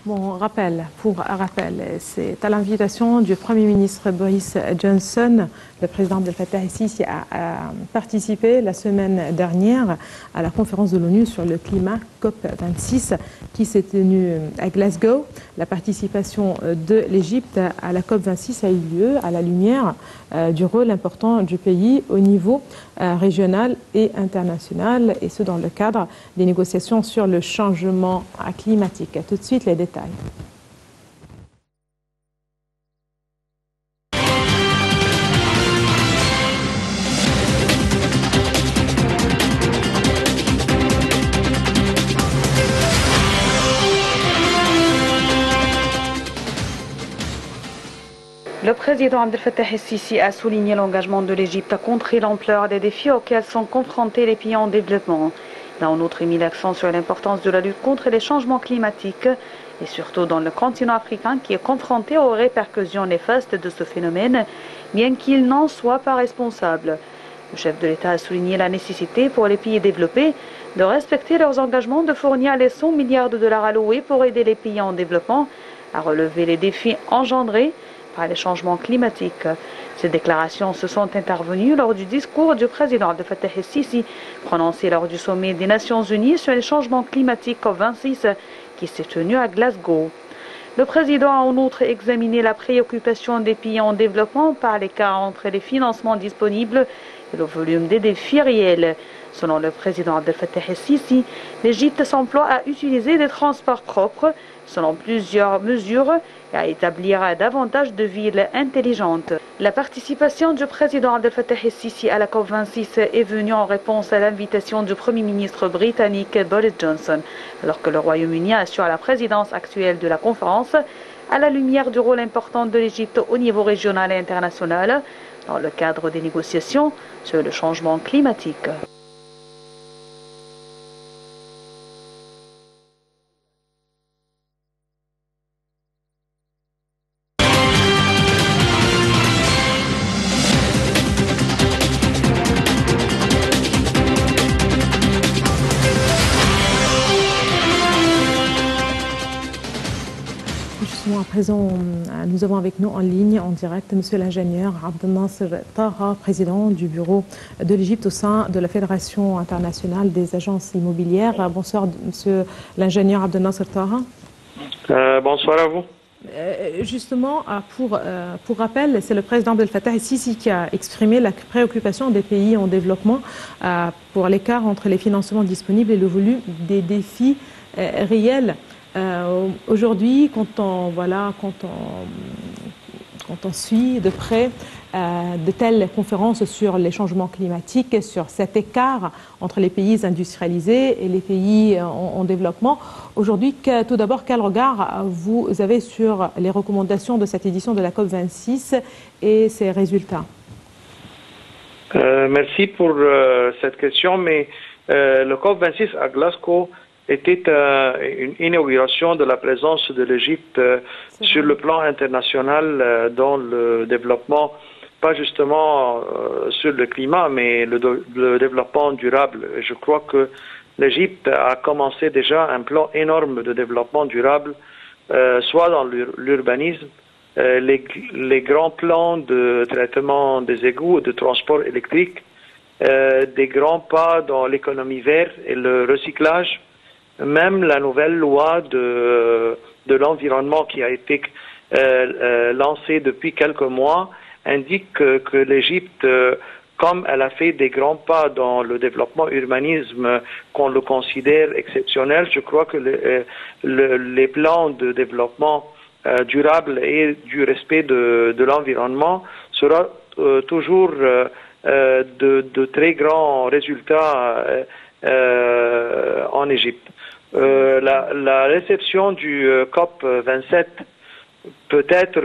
Bon, pour rappel, c'est à l'invitation du Premier ministre Boris Johnson, le président Abdel Fattah el-Sisi a participé la semaine dernière à la conférence de l'ONU sur le climat COP26 qui s'est tenue à Glasgow. La participation de l'Égypte à la COP26 a eu lieu à la lumière du rôle important du pays au niveau régional et international, et ce dans le cadre des négociations sur le changement climatique. Tout de suite, les détails. Le président Abdel Fattah el-Sisi a souligné l'engagement de l'Égypte à contrer l'ampleur des défis auxquels sont confrontés les pays en développement. Il a en outre mis l'accent sur l'importance de la lutte contre les changements climatiques et surtout dans le continent africain qui est confronté aux répercussions néfastes de ce phénomène, bien qu'il n'en soit pas responsable. Le chef de l'État a souligné la nécessité pour les pays développés de respecter leurs engagements de fournir les 100 milliards de dollars alloués pour aider les pays en développement à relever les défis engendrés par les changements climatiques. Ces déclarations se sont intervenues lors du discours du président Abdel Fattah el-Sisi prononcé lors du sommet des Nations Unies sur les changements climatiques COP26 qui s'est tenu à Glasgow. Le président a en outre examiné la préoccupation des pays en développement par l'écart entre les financements disponibles et le volume des défis réels. Selon le président Abdel Fattah el-Sisi, l'Égypte s'emploie à utiliser des transports propres selon plusieurs mesures et à établir davantage de villes intelligentes. La participation du président Abdel Fattah el-Sisi à la COP26 est venue en réponse à l'invitation du Premier ministre britannique Boris Johnson, alors que le Royaume-Uni assure la présidence actuelle de la conférence à la lumière du rôle important de l'Égypte au niveau régional et international dans le cadre des négociations sur le changement climatique. Justement, à présent, nous avons avec nous en ligne, en direct, monsieur l'ingénieur Abdel Nasser Taha, président du bureau de l'Égypte au sein de la Fédération internationale des agences immobilières. Bonsoir, monsieur l'ingénieur Abdel Nasser Taha. Bonsoir à vous. Justement, pour rappel, c'est le président Abdel Fattah el-Sisi qui a exprimé la préoccupation des pays en développement pour l'écart entre les financements disponibles et le volume des défis réels. Aujourd'hui, quand on suit de près de telles conférences sur les changements climatiques, sur cet écart entre les pays industrialisés et les pays en développement, aujourd'hui, tout d'abord, quel regard vous avez sur les recommandations de cette édition de la COP26 et ses résultats? Merci pour cette question, mais le COP26 à Glasgow était une inauguration de la présence de l'Égypte sur le plan international dans le développement, pas justement sur le climat, mais le développement durable. Je crois que l'Égypte a commencé déjà un plan énorme de développement durable, soit dans l'urbanisme, les grands plans de traitement des égouts, de transport électrique, des grands pas dans l'économie verte et le recyclage. Même la nouvelle loi de l'environnement qui a été lancée depuis quelques mois indique que l'Égypte, comme elle a fait des grands pas dans le développement urbanisme, qu'on le considère exceptionnel, je crois que les plans de développement durable et du respect de l'environnement sera toujours de très grands résultats en Égypte. La réception du COP 27 peut-être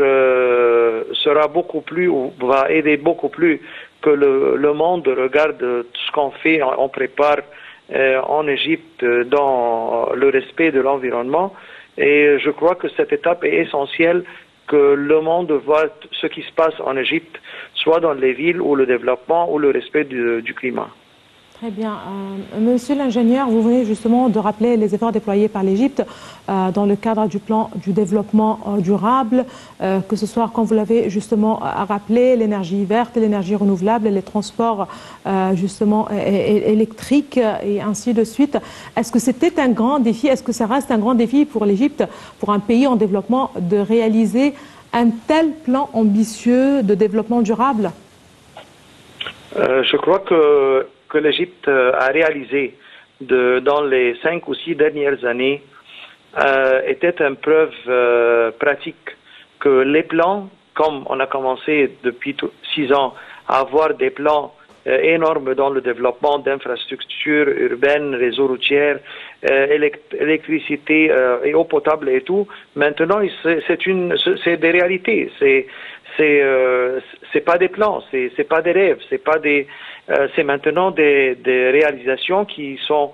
sera beaucoup plus, ou va aider beaucoup plus que le monde regarde ce qu'on fait, on prépare en Égypte dans le respect de l'environnement. Et je crois que cette étape est essentielle, que le monde voit ce qui se passe en Égypte, soit dans les villes ou le développement ou le respect du climat. Très bien. Monsieur l'ingénieur, vous venez justement de rappeler les efforts déployés par l'Égypte dans le cadre du plan du développement durable, que ce soit, comme vous l'avez justement rappelé, l'énergie verte, l'énergie renouvelable, les transports justement électriques et ainsi de suite. Est-ce que c'était un grand défi, est-ce que ça reste un grand défi pour l'Égypte, pour un pays en développement, de réaliser un tel plan ambitieux de développement durable? Je crois que l'Égypte a réalisé dans les 5 ou 6 dernières années était une preuve pratique que les plans, comme on a commencé depuis 6 ans à avoir des plans énormes dans le développement d'infrastructures urbaines, réseaux routiers, électricité et eau potable et tout, maintenant c'est des réalités. C'est pas des plans, c'est pas des rêves, c'est maintenant des réalisations qui sont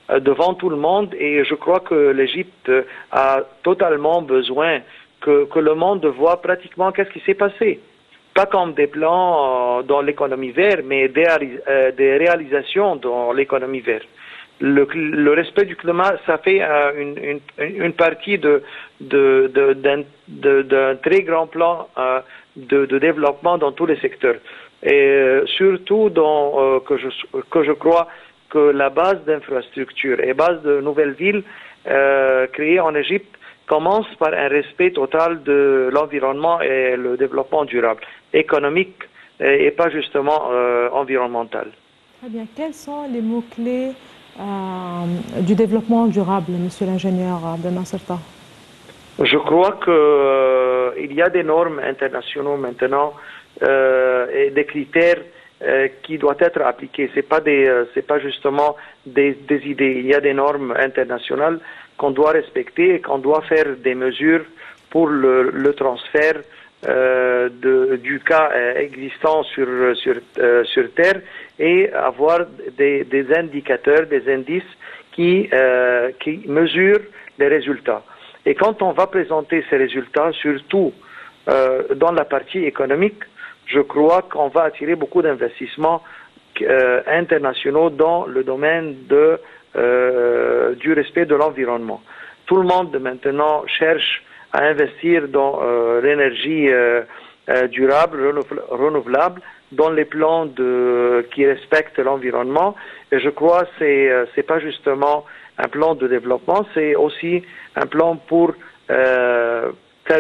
devant tout le monde, et je crois que l'Égypte a totalement besoin que le monde voit pratiquement qu'est-ce qui s'est passé. Pas comme des plans dans l'économie verte, mais des réalisations dans l'économie verte. Le respect du climat, ça fait une partie d'un très grand plan de développement dans tous les secteurs. Et surtout que je crois que la base d'infrastructures et base de nouvelles villes créées en Égypte commence par un respect total de l'environnement et le développement durable, économique et pas justement environnemental. Très bien. Quels sont les mots-clés du développement durable, monsieur l'ingénieur Abdelnasser Taha? Je crois qu'il y a des normes internationales maintenant et des critères qui doivent être appliqués. C'est pas justement des idées. Il y a des normes internationales qu'on doit respecter et qu'on doit faire des mesures pour le transfert du cas existant sur Terre, et avoir des indicateurs, des indices qui mesurent les résultats. Et quand on va présenter ces résultats, surtout dans la partie économique, je crois qu'on va attirer beaucoup d'investissements internationaux dans le domaine du respect de l'environnement. Tout le monde maintenant cherche à investir dans l'énergie durable, renouvelable, dans les plans qui respectent l'environnement. Et je crois que c'est pas justement un plan de développement, c'est aussi un plan pour faire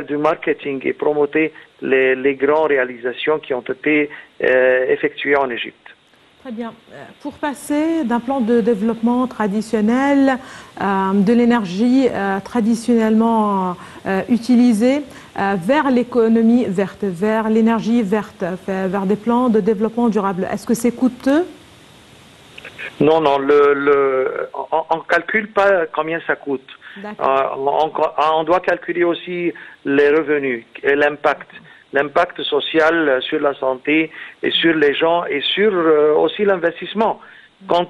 du marketing et promouvoir les grandes réalisations qui ont été effectuées en Égypte. Très bien. Pour passer d'un plan de développement traditionnel, de l'énergie traditionnellement utilisée, vers l'économie verte, vers l'énergie verte, vers des plans de développement durable, est-ce que c'est coûteux? Non, on ne calcule pas combien ça coûte. On doit calculer aussi les revenus et l'impact social sur la santé et sur les gens, et sur aussi l'investissement. Quand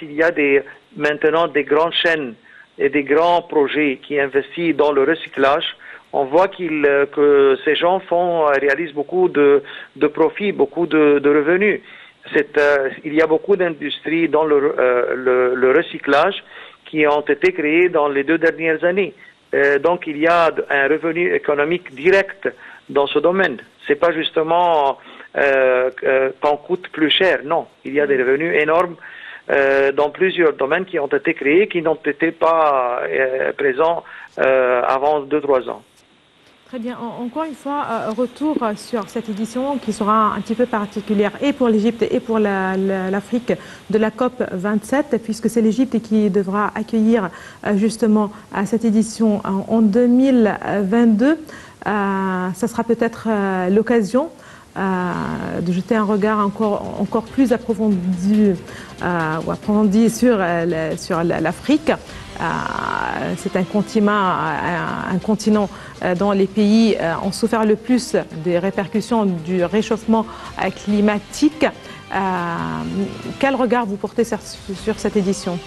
il y a maintenant des grandes chaînes et des grands projets qui investissent dans le recyclage, on voit que ces gens réalisent beaucoup de profits, beaucoup de revenus. Il y a beaucoup d'industries dans le recyclage qui ont été créées dans les 2 dernières années. Donc il y a un revenu économique direct dans ce domaine. C'est pas justement qu'on coûte plus cher, non. Il y a des revenus énormes dans plusieurs domaines qui ont été créés, qui n'ont été pas présents avant 2-3 ans. Très bien. Encore une fois, retour sur cette édition qui sera un petit peu particulière et pour l'Égypte et pour l'Afrique de la COP 27, puisque c'est l'Égypte qui devra accueillir justement cette édition en 2022. Ça sera peut-être l'occasion de jeter un regard encore plus approfondi sur l'Afrique. C'est un continent dont les pays ont souffert le plus des répercussions du réchauffement climatique. Quel regard vous portez sur cette édition ?